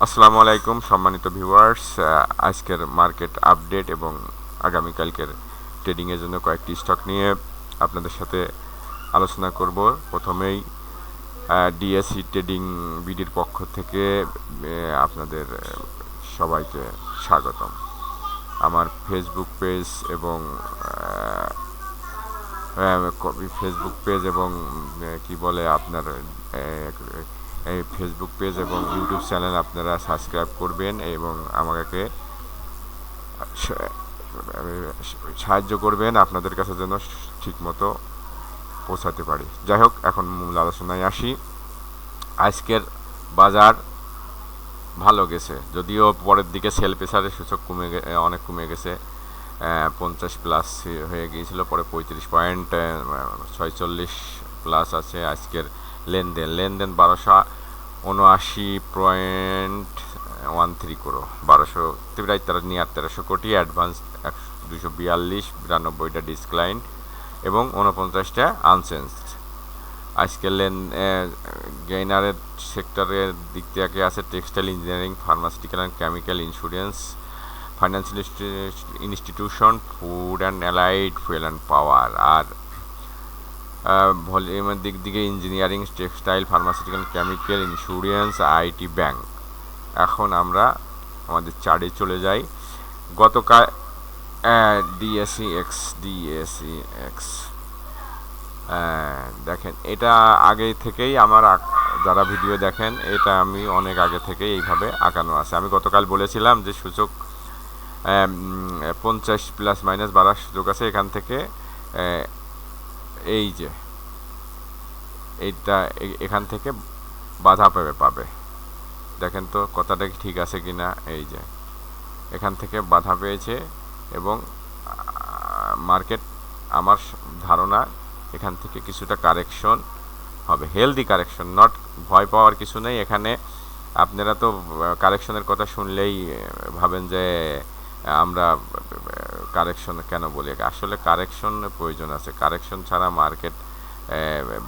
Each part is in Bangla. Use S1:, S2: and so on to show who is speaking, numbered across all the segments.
S1: আসসালামু আলাইকুম সম্মানিত ভিউয়ার্স, আজকের মার্কেট আপডেট এবং আগামীকালকের ট্রেডিংয়ের জন্য কয়েকটি স্টক নিয়ে আপনাদের সাথে আলোচনা করব। প্রথমেই ডিএসি ট্রেডিং বিডির পক্ষ থেকে আপনাদের সবাইকে স্বাগতম। আমার ফেসবুক পেজ এবং কি বলে আপনার এই ফেসবুক পেজ এবং ইউটিউব চ্যানেল আপনারা সাবস্ক্রাইব করবেন এবং আমাকে সাহায্য করবেন আপনাদের কাছে যেন ঠিকমতো পৌঁছাতে পারি। যাই হোক, এখন মূল আলোচনায় আসি। আজকের বাজার ভালো গেছে, যদিও পরের দিকে সেল প্রেসারের সূচক অনেক কমে গেছে। 50+ হয়ে গিয়েছিল, পরে 35.46 প্লাস আছে। আজকের লেনদেন 1279.13 করো, 1200 প্রায় নিয়ার 1300 কোটি। অ্যাডভান্স 242, 92টা ডিসক্লাইন এবং 49টা আনচেঞ্জড। আজকের গেইনারের সেক্টরের দিক থেকে আছে textile, engineering, pharmaceutical and chemical, insurance, financial institution, food and allied, fuel and power. আর ভলিউমের দিক থেকে engineering, textile, pharmaceutical, chemical, insurance, IT, bank. এখন আমরা আমাদের চার্টে চলে যাই। গতকাল ডিএসি এক্স দেখেন, এটা আগে থেকেই আমার যারা ভিডিও দেখেন, এটা আমি অনেক আগে থেকে এইভাবে আঁকানো আছে। আমি গতকাল বলেছিলাম যে সূচক 50 ± বাড়ার সুযোগ আছে। এখান থেকে এই যে এইটা এখান থেকে বাধা পাবে। দেখেন তো কথাটা কি ঠিক আছে কিনা। এই যে এখান থেকে বাধা পেয়েছে এবং মার্কেট, আমার ধারণা এখান থেকে কিছুটা কারেকশন হবে, হেলদি কারেকশন, নট ভয় পাওয়ার কিছু নেই এখানে। আপনারা তো কারেকশনের কথা শুনলেই ভাবেন যে আমরা কারেকশন কেন বলি। আসলে কারেকশন প্রয়োজন আছে, কারেকশন ছাড়া মার্কেট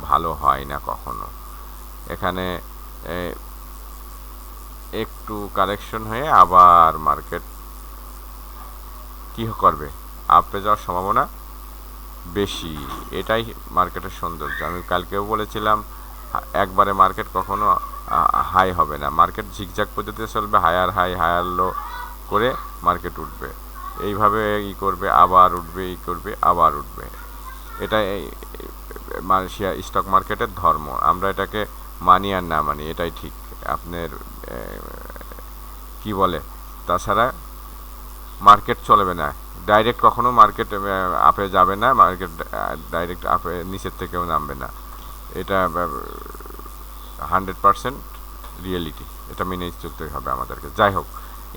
S1: ভালো হয় না কখনো। এখানে একটু কারেকশন হয়ে আবার মার্কেট কী করবে, আপে যাওয়ার সম্ভাবনা বেশি। এটাই মার্কেটের সৌন্দর্য। আমি কালকেও বলেছিলাম একবারে মার্কেট কখনো হাই হবে না, মার্কেট ঝিকঝাক পদ্ধতিতে চলবে, হায়ার হাই হায়ার লো করে মার্কেট উঠবে। এইভাবে করবে, আবার উঠবে, করবে, আবার উঠবে। এটা স্টক মার্কেটের ধর্ম। আমরা এটাকে মানি আর না মানি, এটাই ঠিক। আপনার কি বলে, তাছাড়া মার্কেট চলবে না। ডাইরেক্ট কখনো মার্কেট আপে যাবে না, মার্কেট ডাইরেক্ট আপে নিচের থেকেও নামবে না। এটা 100% রিয়েলিটি, এটা মেনেই চলতে হবে আমাদেরকে। যাই হোক,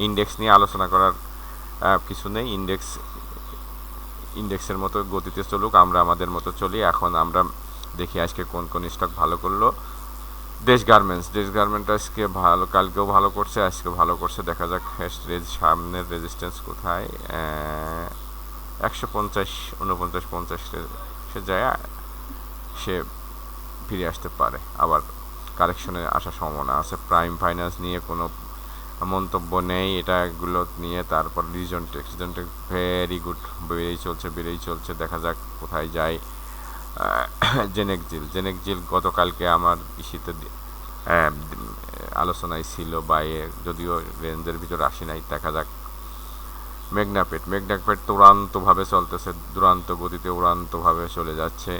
S1: ইন্ডেক্স নিয়ে আলোচনা করার কিছু নেই। ইন্ডেক্সের মতো গতিতে চলুক, আমরা আমাদের মতো চলি। এখন আমরা দেখি আজকে কোন কোন স্টক ভালো করলো। দেশ গার্মেন্টস আজকে ভালো, কালকেও ভালো করছে, আজকে ভালো করছে। দেখা যাক সামনের রেজিস্ট্যান্স কোথায়। 150, 49, 50 সে যায়, সে ফিরে আসতে পারে, আবার কারেকশনে আসার সম্ভাবনা আছে। প্রাইম ফাইন্যান্স নিয়ে কোনো মন্তব্য নেই, এটাগুলো নিয়ে। তারপর রিজন টেক্স ভেরি গুড, বেড়েই চলছে। দেখা যাক কোথায় যায়। জেনেক জিল গতকালকে আমার ইসিতে আলোচনায় ছিল বাইয়ে, যদিও রেঞ্জের ভিতর আসি নাই। দেখা যাক। মেঘনাপেট দুরান্তভাবে চলতেছে, দুরান্ত গতিতে উড়ান্তভাবে চলে যাচ্ছে।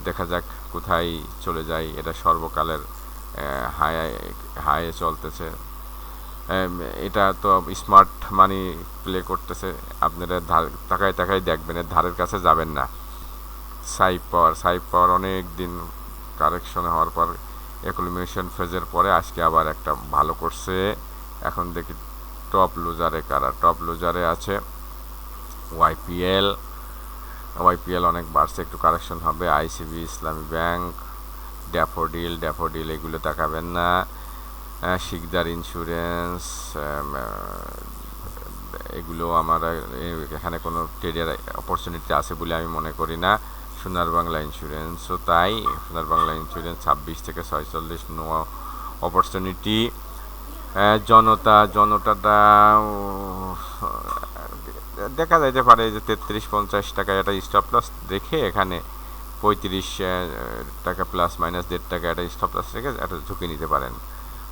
S1: দেখা যাক কোথায় চলে যায়। এটা সর্বকালের হাইয়ে চলতেছে। এটা তো স্মার্ট মানি প্লে করতেছে। আপনারা তাকায় দেখবেন, এর ধারের কাছে যাবেন না। সাইপ পাওয়ার অনেক দিন কারেকশনে হওয়ার পর, অ্যাকুমুলেশন ফেজের পরে আজকে আবার একটা ভালো করছে। এখন দেখি টপ লুজারে কারা। টপ লুজারে আছে ওয়াইপিএল অনেক বাড়ছে, একটু কারেকশন হবে। আইসিবি, ইসলামী ব্যাংক, ড্যাফোডিল এগুলো তাকাবেন না। শিকদার ইন্স্যুরেন্স, এগুলো আমার এখানে কোনো ট্রেডের অপরচুনিটি আছে বলে আমি মনে করি না। সোনার বাংলা ইন্স্যুরেন্সও তাই। সোনার বাংলা ইন্স্যুরেন্স 26 থেকে 46 নো অপরচুনিটি। জনতাটা দেখা যাইতে পারে যে 33-50 টাকা একটা স্টপ লস রেখে এখানে 35 টাকা প্লাস মাইনাস 1.5 টাকা একটা স্টপ লস রেখে একটা ঝুঁকি নিতে পারেন।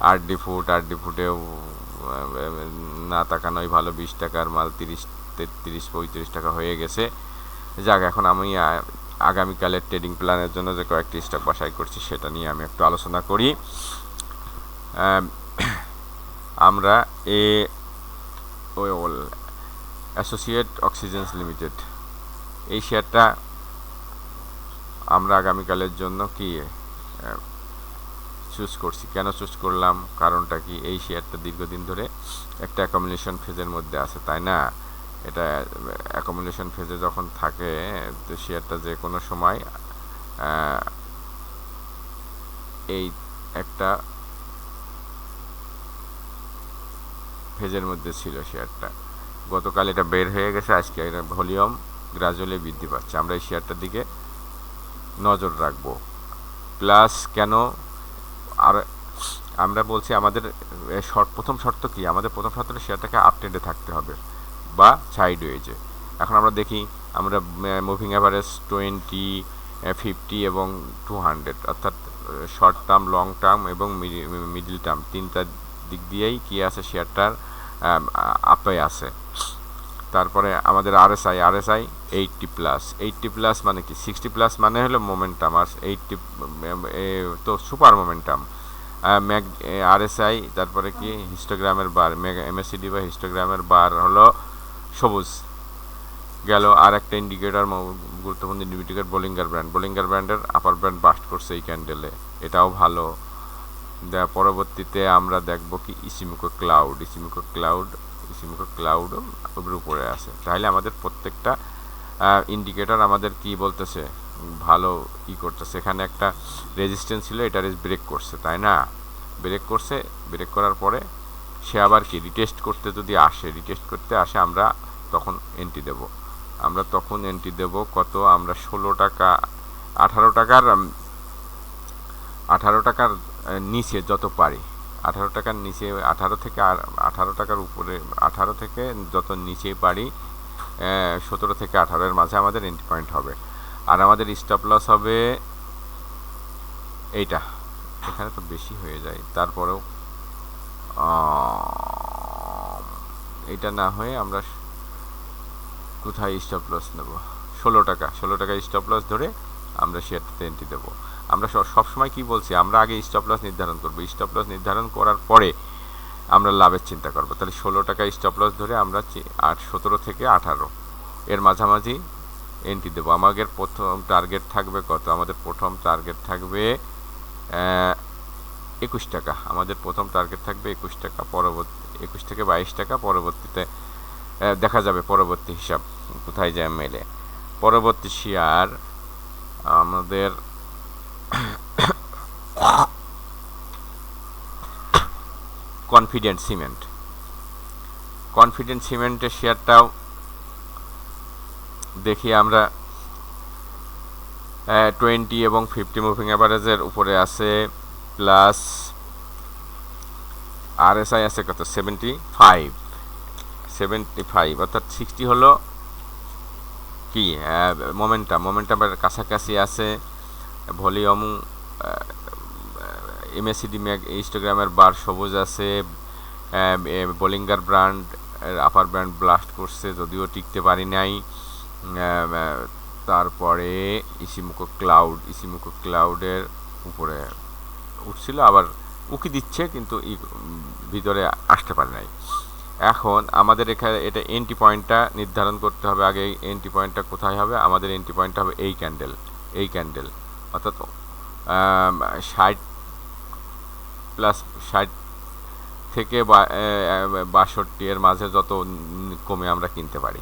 S1: আরডি ফুটেও না তাকানোই ভালো, 20 টাকার মাল 33-35 টাকা হয়ে গেছে। যাক, এখন আমি আগামীকালের ট্রেডিং প্ল্যানের জন্য যে কয়েকটি স্টক বাছাই করছি সেটা নিয়ে আমি একটু আলোচনা করি। আমরা অ্যাসোসিয়েট অক্সিজেন্স লিমিটেড এই শেয়ারটা আমরা আগামীকালের জন্য কি চুজ করছি। কেন চুজ করলাম, কারণটা কি, এই শেয়ারটা দীর্ঘদিন ধরে একটা অ্যাকোমোডেশন ফেজের মধ্যে আছে, তাই না? এটা অ্যাকোমোডেশন ফেজে যখন থাকে তো শেয়ারটা যে কোনো সময় এই একটা ফেজের মধ্যে ছিল শেয়ারটা। গতকাল এটা বের হয়ে গেছে, আজকে এটা ভলিউম গ্রাজুয়ালি বৃদ্ধি পাচ্ছে। আমরা এই শেয়ারটার দিকে নজর রাখবো। প্লাস কেন, আর আমরা বলছি আমাদের প্রথম শর্ত কি, আমাদের প্রথম শর্ত শেয়ারটাকে আপট্রেন্ডে থাকতে হবে বা সাইডওয়েজে। এখন আমরা দেখি, আমরা মুভিং অ্যাভারেজ 20, 50 এবং 200, অর্থাৎ শর্ট টার্ম, লং টার্ম এবং মিডল টার্ম, তিনটা দিক দিয়েই কি আছে, শেয়ারটার আপে আছে। তারপরে আমাদের আরএসআই 80 প্লাস মানে কি, 60 প্লাস মানে হলো মোমেন্টাম, আর 80 তো সুপার মোমেন্টাম। আরএসআই, তারপরে কি হিস্টোগ্রামের বার, এমএসিডি বা হিস্টোগ্রামের বার হলো সবুজ গেল। আর একটা ইন্ডিকেটর, গুরুত্বপূর্ণ ইন্ডিকেটর বোলিঙ্গার ব্র্যান্ডের আপার ব্র্যান্ড বাস্ট করছে এই ক্যান্ডেলে, এটাও ভালো। পরবর্তীতে আমরা দেখব কি ইসিমিকো ক্লাউড ওর উপরে আছে। তাহলে আমাদের প্রত্যেকটা ইন্ডিকেটর আমাদের কি বলতেছে, ভালো করতেছে। এখানে একটা রেজিস্ট্যান্স ছিল, এটা ব্রেক করছে, তাই না? ব্রেক করার পরে সে আবার কি রিটেস্ট করতে আসে, আমরা তখন এন্ট্রি দেব। কত, আমরা 18 টাকার নিচে যত পারি, 18 টাকার নিচে, 18 টাকার উপরে, 18 থেকে যত নিচে পারি, 17 থেকে 18 মাঝে আমাদের এন্ট্রি পয়েন্ট হবে। আর আমাদের স্টপ লস হবে এইটা, এখানে তো বেশি হয়ে যায়, তারপরেও এটা না হয়ে আমরা কোথায় স্টপ লস নেব, 16 টাকা স্টপ লস ধরে আমরা শেয়ারটাতে এন্ট্রি দেবো। আমরা সবসময় কি বলছি, আমরা আগে স্টপ লস নির্ধারণ করবো, স্টপ লস নির্ধারণ করার পরে আমরা লাভের চিন্তা করবো। তাহলে 16 টাকা স্টপ লস ধরে আমরা 17 থেকে 18 এর মাঝামাঝি এন্ট্রি দেবো। আমাদের প্রথম টার্গেট থাকবে কত, আমাদের প্রথম টার্গেট থাকবে 21 টাকা, আমাদের প্রথম টার্গেট থাকবে 21 টাকা, পরবর্তী 21 থেকে 22 টাকা, পরবর্তীতে দেখা যাবে পরবর্তী হিসাব কোথায় যায় মেলে। পরবর্তী শেয়ার আমাদের কনফিডেন্ট সিমেন্টের শেয়ারটাও দেখি আমরা 20 এবং 50 মুভিং অ্যাভারেজের উপরে আছে, প্লাস আরএসআই আছে কত, 75, অর্থাৎ 60 হলো কি মোমেন্টামের কাছাকাছি আছে। ভলিউম এমএসিডি হিস্টোগ্রামের বার সবুজ আছে। বোলিঙ্গার ব্র্যান্ড আপার ব্র্যান্ড ব্লাস্ট করছে, যদিও টিকতে পারি নাই। তারপরে ইসিমিকো ক্লাউডের উপরে উঠছিল, আবার উকি দিচ্ছে, কিন্তু ভিতরে আসতে পারে নাই। এখন আমাদের এখানে এটা এন্ট্রি পয়েন্টটা নির্ধারণ করতে হবে। আগে এন্ট্রি পয়েন্টটা কোথায় হবে, আমাদের এন্ট্রি পয়েন্টটা হবে এই ক্যান্ডেল, অর্থাৎ 60 থেকে 62 এর মাঝে যত কমে আমরা কিনতে পারি,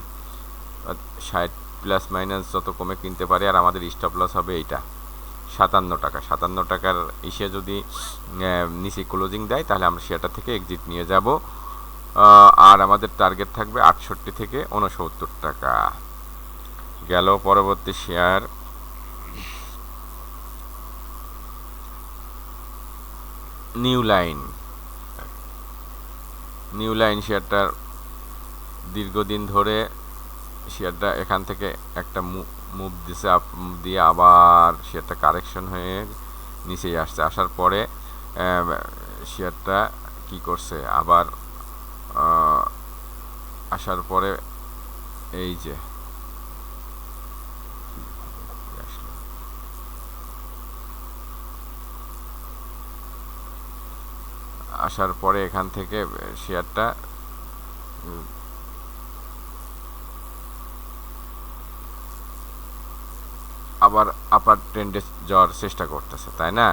S1: 60 প্লাস মাইনাস যত কমে কিনতে পারি। আর আমাদের স্টপ লস হবে এইটা 57 টাকার ইসে যদি নিচে ক্লোজিং দেয়, তাহলে আমরা শেয়ারটা থেকে এক্সিট নিয়ে যাব। আর আমাদের টার্গেট থাকবে 68 থেকে 69 টাকা গেল। পরবর্তী share new line new line শেয়ারটার দীর্ঘদিন ধরে শেয়ারটা এখান থেকে একটা মুভ দিছে, দিয়ে আবার শেয়ারটা কারেকশন হয়ে নিচেই আসছে, আসার পরে শেয়ারটা কি করছে আবার আসার পরে এই যে আসার পরে এখান থেকে শেয়ারটা আবার আপার ট্রেন্ডে যাওয়ার চেষ্টা করতেছে, তাই না?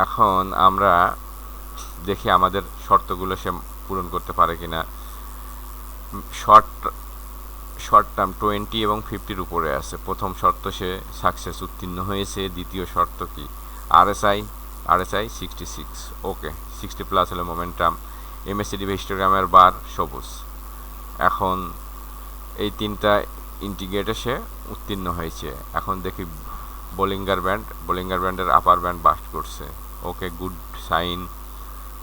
S1: এখন আমরা দেখি আমাদের শর্তগুলো সে পূরণ করতে পারে কিনা। শর্ট টার্ম 20 এবং 50-র উপরে আছে, প্রথম শর্ত সে সাকসেস উত্তীর্ণ হয়েছে। দ্বিতীয় শর্ত কি? আরএসআই 66, ওকে 60 প্লাস হলে মোমেন্টাম। এমএসিডি হিস্টোগ্রামের বার সবুজ। এখন এই তিনটা ইন্টিগ্রেটে সে উত্তীর্ণ হয়েছে। এখন দেখি বোলিঙ্গার ব্যান্ডের আপার ব্যান্ড বাস্ট করছে, ওকে গুড সাইন।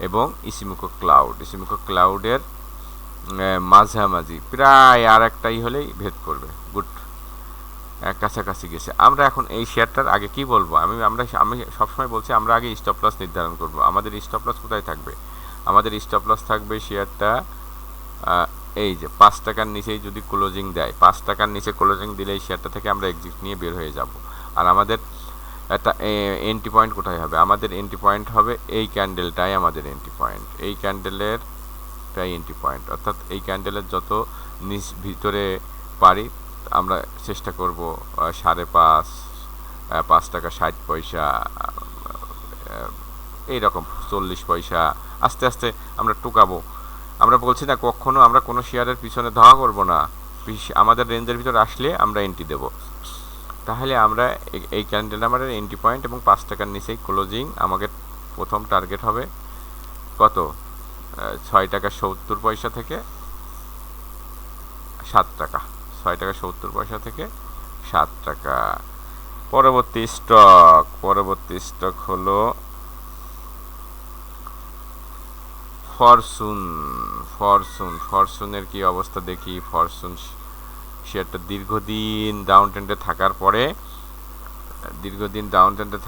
S1: এবং ইসিমুকো ক্লাউডের মাঝামাঝি প্রায় আর একটাই হলেই ভেদ করবে, গুড কাছাকাছি গেছে। আমরা এখন এই শেয়ারটার আগে কি বলবো, আমি সবসময় বলছি আমরা আগে স্টপ লস নির্ধারণ করব। আমাদের স্টপ লস কোথায় থাকবে? আমাদের স্টপ লস থাকবে শেয়ারটা এই যে 5 টাকার নিচেই যদি ক্লোজিং দেয়, 5 টাকার নিচে ক্লোজিং দিলে এই শেয়ারটা থেকে আমরা এক্সিট নিয়ে বের হয়ে যাব। আর আমাদের একটা এন্ট্রি পয়েন্ট কোথায় হবে? আমাদের এন্ট্রি পয়েন্ট হবে এই ক্যান্ডেলটাই আমাদের এন্ট্রি পয়েন্ট, এই ক্যান্ডেলের এন্ট্রি পয়েন্ট, অর্থাৎ এই ক্যান্ডেলের যত নিচ ভিতরে পারি আমরা চেষ্টা করব 5.5 টাকা 60 পয়সা, এইরকম 40 পয়সা আস্তে আস্তে আমরা টুকাবো। আমরা বলছি না কখনো আমরা কোনো শেয়ারের পিছনে ধাওয়া করব না, আমাদের রেঞ্জের ভিতরে আসলে আমরা এন্ট্রি দেব। তাহলে আমরা এই ক্যান্ডেল আমাদের এন্ট্রি পয়েন্ট এবং 5 টাকার নিচেই ক্লোজিং। আমাদের প্রথম টার্গেট হবে কত? 6 টাকা 70 পয়সা থেকে 7 টাকা, 6 টাকা 70 পয়সা থেকে 7 টাকা। পরবর্তী স্টক হলো ফরচুনের কি অবস্থা দেখি। ফরচুন শেয়ারটা দীর্ঘদিন ডাউন ট্রেন্ডে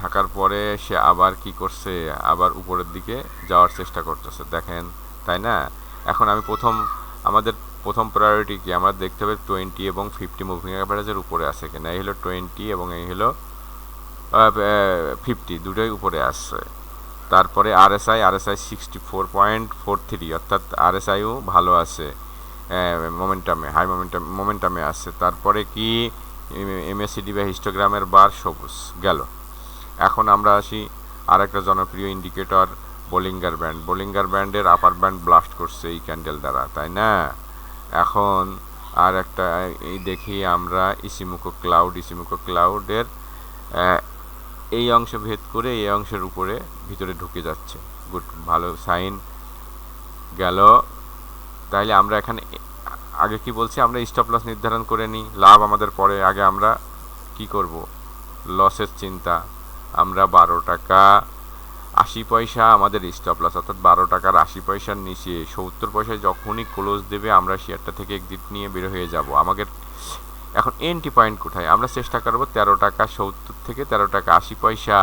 S1: থাকার পরে সে আবার কি করছে, আবার উপরের দিকে যাওয়ার চেষ্টা করতেছে, দেখেন, তাই না? এখন আমি আমাদের প্রথম প্রায়োরিটি কি? আমরা দেখতে হবে 20 এবং 50 মুভিং অ্যাভারেজের উপরে আছে কিনা। এই হলো 20 এবং এই হলো 50, দুটোই উপরে আসছে। তারপরে আরএসআই 64.43, অর্থাৎ আরএসআইও ভালো আছে, হাই মোমেন্টামে আছে। তারপরে কি? এমএসিডি বা হিস্টোগ্রামের বার সবুজ গেল। এখন আমরা আসি আর একটা জনপ্রিয় ইন্ডিকেটর বোলিঙ্গার ব্যান্ডের আপার ব্যান্ড ব্লাস্ট করছে এই ক্যান্ডেল দ্বারা, তাই না? এখন আর একটা দেখি আমরা ইসিমুকো ক্লাউডের এই অংশ ভেদ করে এই অংশের উপরে ভিতরে ঢুকে যাচ্ছে, গুড, ভালো সাইন গেল। তাইলে আমরা এখানে আগে কি বলছি, আমরা স্টপ লস নির্ধারণ করে নিই, লাভ আমাদের পরে। আগে আমরা কি করব? লসের চিন্তা। আমরা 12 টাকা 80 পয়সা আমাদের স্টপ লস, অর্থাৎ 12 টাকার 80 পয়সার নিচে 70 পয়সায় যখনই ক্লোজ দেবে আমরা শেয়ারটা থেকে এক্সিট নিয়ে বের হয়ে যাব। আমাদের এখন এন্ট্রি পয়েন্ট কোথায়? আমরা চেষ্টা করব 13 টাকা 70 থেকে 13 টাকা 80 পয়সা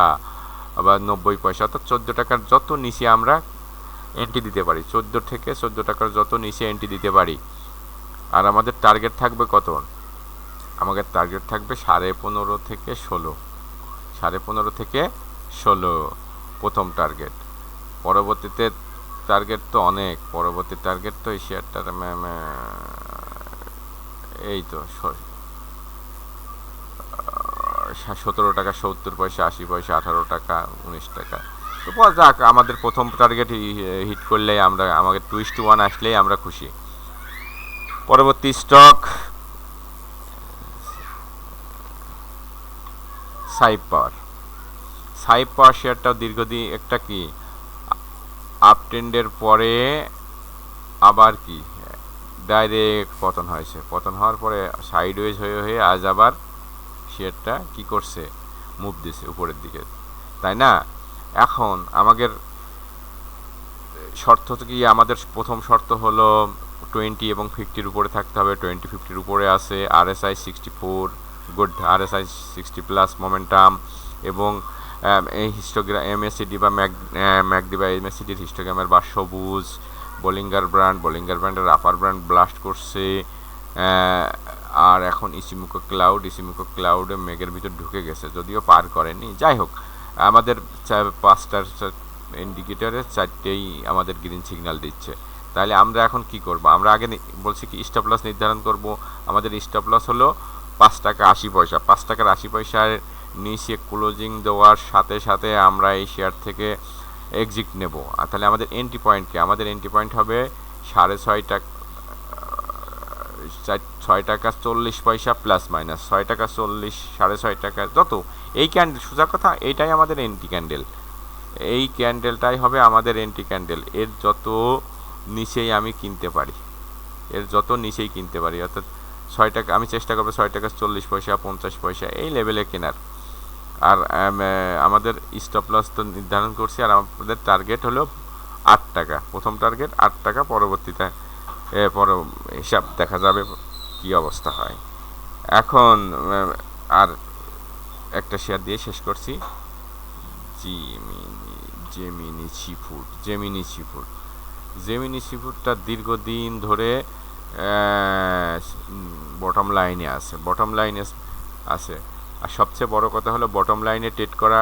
S1: বা 90 পয়সা, অর্থাৎ 14 টাকার যত নিচে আমরা এন্ট্রি দিতে পারি, 14 থেকে 14 টাকার যত নিচে এন্ট্রি দিতে পারি। আর আমাদের টার্গেট থাকবে কত? আমাদের টার্গেট থাকবে 15.5 থেকে 16, 15.5 থেকে 16 প্রথম টার্গেট। পরবর্তীতে টার্গেট তো অনেক, পরবর্তী টার্গেট তো এই শেয়ারটার এই তো 17 টাকা 70 পয়সা 80 পয়সা 18 টাকা 19 টাকা। তো যাক, আমাদের প্রথম টার্গেট হিট করলেই আমাদের 2:1 আসলেই আমরা খুশি। পরবর্তী স্টক সাইপ পাওয়ার শেয়ারটাও দীর্ঘদিন একটা কি আপ ট্রেন্ডের পরে আবার কি ডাইরেক্ট পতন হয়েছে, পতন হওয়ার পরে সাইডওয়েজ হয়ে আজ আবার শেয়ারটা কি করছে? মুভ দিছে উপরের দিকে, তাই না? এখন আমাদের শর্ত কি আমাদের প্রথম শর্ত হলো 20 এবং 50-র উপরে থাকতে হবে। 20-50-র উপরে আছে, RSI 64 good, RSI 60 plus momentum, এবং এই হিস্টোগ্রাম MACD বা ম্যাকডি বা MACDর হিস্টোগ্রামের বা সবুজ, বোলিঙ্গার ব্র্যান্ডের আপার ব্র্যান্ড ব্লাস্ট করছে। আর এখন ইসিমুকো ক্লাউডে মেঘের ভিতর ঢুকে গেছে, যদিও পার করেনি। যাই হোক, আমাদের 5টার ইন্ডিকেটরের 4টেই আমাদের গ্রিন সিগন্যাল দিচ্ছে। তাহলে আমরা এখন কি করব? আমরা আগে বলছি কি স্টপ লস নির্ধারণ করব। আমাদের স্টপ লস হলো 5 টাকা 80 পয়সা। 5 টাকার 80 পয়সার নিচে ক্লোজিং দেওয়ার সাথে সাথে আমরা এই শেয়ার থেকে এক্সিট নেব। আর তাহলে আমাদের এন্ট্রি পয়েন্ট কি? আমাদের এন্ট্রি পয়েন্ট হবে 6.5 টাকা, 6 টাকা 40 পয়সা প্লাস মাইনাস 6 টাকা 40, 6.5 টাকা যত। এই ক্যান্ডেল, সোজা কথা, এইটাই আমাদের এন্ট্রি ক্যান্ডেল। এই ক্যান্ডেলটাই হবে আমাদের এন্ট্রি ক্যান্ডেল। এর যত নিচেই আমি কিনতে পারি, অর্থাৎ 6 টাকা আমি চেষ্টা করবো 6 টাকা 40 পয়সা 50 পয়সা এই লেভেলে কেনার। আর আমাদের স্টপ লস তো নির্ধারণ করছি। আর আমাদের টার্গেট হলো 8 টাকা, প্রথম টার্গেট 8 টাকা। পরবর্তীতে হিসাব দেখা যাবে কি অবস্থা হয়। এখন আর একটা শেয়ার দিয়ে শেষ করছি, জেমিনি সিফুডটা দীর্ঘদিন ধরে বটম লাইনে আছে। আর সবচেয়ে বড় কথা হলো বটম লাইনে ট্রেড করা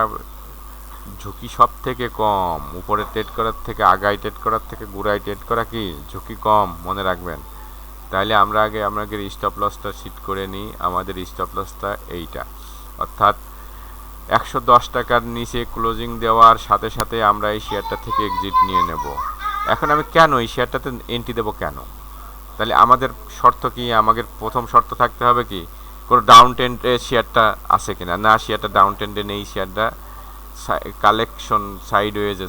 S1: ঝুঁকি সব থেকে কম। উপরে ট্রেড করার থেকে, আগায় ট্রেড করার থেকে গোড়ায় ট্রেড করা কি ঝুঁকি কম, মনে রাখবেন। তাহলে আমরা আগে আমাদের স্টপ লসটা সিট করে নিই। আমাদের স্টপ লসটা এইটা, অর্থাৎ 110 টাকার নিচে ক্লোজিং দেওয়ার সাথে সাথে আমরা এই শেয়ারটা থেকে এক্সিট নিয়ে নেব। এখন আমি কেন এই শেয়ারটাতে এন্ট্রি দেবো কেন? তাহলে আমাদের শর্ত কি? আমাদের প্রথম শর্ত থাকতে হবে কি, কোনো ডাউন ট্রেন্ডে শেয়ারটা আছে কিনা। না, শেয়ারটা ডাউন ট্রেন্ডে নেই, শেয়ারটা কালেকশন সাইডওয়েজে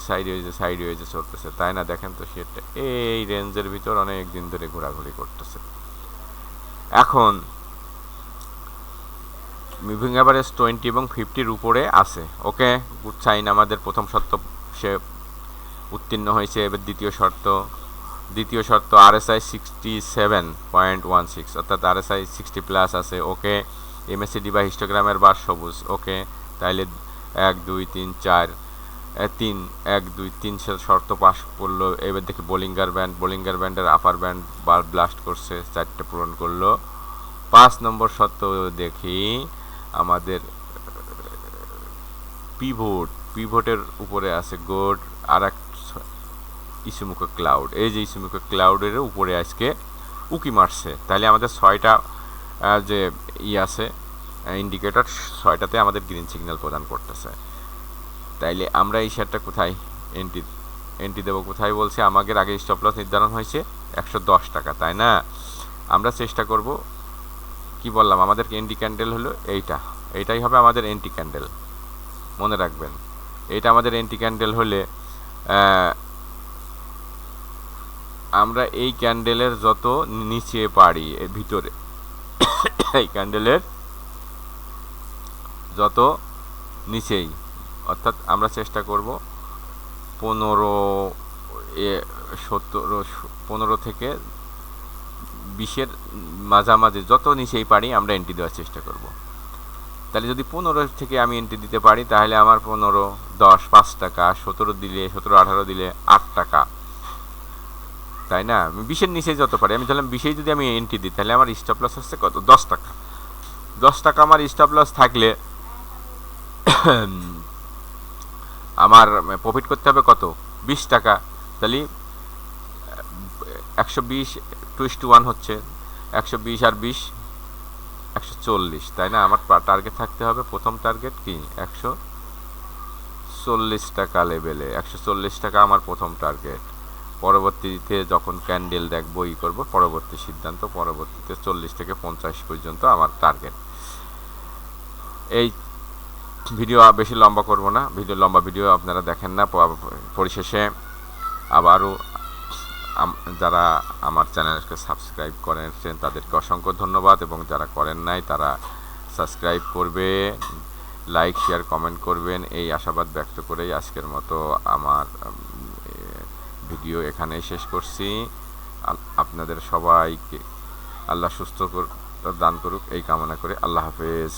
S1: চলতেছে, তাই না? দেখেন তো শেয়ারটা এই রেঞ্জের ভিতর অনেক দিন ধরে ঘোরাঘুরি করতেছে। এখন মুভিং অ্যাভারেজ 20 এবং 50-র উপরে আছে। ওকে, গুড সাইন। আমাদের প্রথম শর্ত সে উত্তীর্ণ হয়েছে। এবার দ্বিতীয় শর্ত RSI 67.16, অর্থাৎ RSI 60 প্লাস আছে। ওকে, MACD বা হিস্টোগ্রামের বার সবুজ। ওকে, তাইলে 1 2 3 4 1 2 3 শর্ত পাস করলো। এবার দেখি বোলিঙ্গার ব্যান্ডের আপার ব্যান্ড বার ব্লাস্ট করছে, 4টে পূরণ করলো। 5 নম্বর শর্ত দেখি আমাদের পিভটের উপরে আছে গুড। আর এক ইসিমুকো ক্লাউড, এই যে ইসিমুকো ক্লাউডের উপরে আজকে উকি মারছে। তাহলে আমাদের 6টা যে আছে ইন্ডিকেটর, 6টাতে আমাদের গ্রিন সিগন্যাল প্রদান করতেছে। তাইলে আমরা এই শেয়ারটা কোথায় এন্ট্রি দেবো? কোথায় বলছে? আমাদের আগে স্টপ লস নির্ধারণ হয়েছে 110 টাকা, তাই না? আমরা চেষ্টা করব, কি বললাম, আমাদের এন্ট্রি ক্যান্ডেল হলো এইটাই হবে আমাদের এন্ট্রি ক্যান্ডেল, মনে রাখবেন। এইটা আমাদের এন্ট্রি ক্যান্ডেল হলে আমরা এই ক্যান্ডেলের যত নিচে পারি এর ভিতরে, এই ক্যান্ডেলের যত নিচেই, অর্থাৎ আমরা চেষ্টা করব 15 থেকে 20-এর মাঝামাঝি যত নিচেই পারি আমরা এন্ট্রি দেওয়ার চেষ্টা করব। তাহলে যদি 15 থেকে আমি এন্ট্রি দিতে পারি, তাহলে আমার 15, 10, 5 টাকা, 17, 18 দিলে 8 টাকা, তাই না? 20-এর নিচে যত পারি, আমি ধরলাম 20-এই যদি আমি এন্ট্রি দিই, তাহলে আমার স্টপ লস হচ্ছে কত? 10 টাকা। 10 টাকা আমার স্টপ লস থাকলে আমার প্রফিট করতে হবে কত? 20 টাকা। তাহলে 120 2:1 হচ্ছে 120 আর 20 140, তাই না? আমার টার্গেট থাকতে হবে, প্রথম টার্গেট কি 140 টাকা লেভেলে। 140 টাকা আমার প্রথম টার্গেট। পরবর্তীতে যখন ক্যান্ডেল দেখবো করব, পরবর্তী সিদ্ধান্ত, পরবর্তীতে 40 থেকে 50 পর্যন্ত আমার টার্গেট। এই ভিডিও বেশি লম্বা করব না, লম্বা ভিডিও আপনারা দেখেন না। পরিশেষে আবারও যারা আমার চ্যানেলকে সাবস্ক্রাইব করেছেন তাদেরকে অসংখ্য ধন্যবাদ, এবং যারা করেন নাই তারা সাবস্ক্রাইব করবে, লাইক শেয়ার কমেন্ট করবেন, এই আশাবাদ ব্যক্ত করেই আজকের মতো আমার ভিডিও এখানেই শেষ করছি। আপনাদের সবাইকে আল্লাহ সুস্থ দান করুক এই কামনা করে আল্লাহ হাফেজ।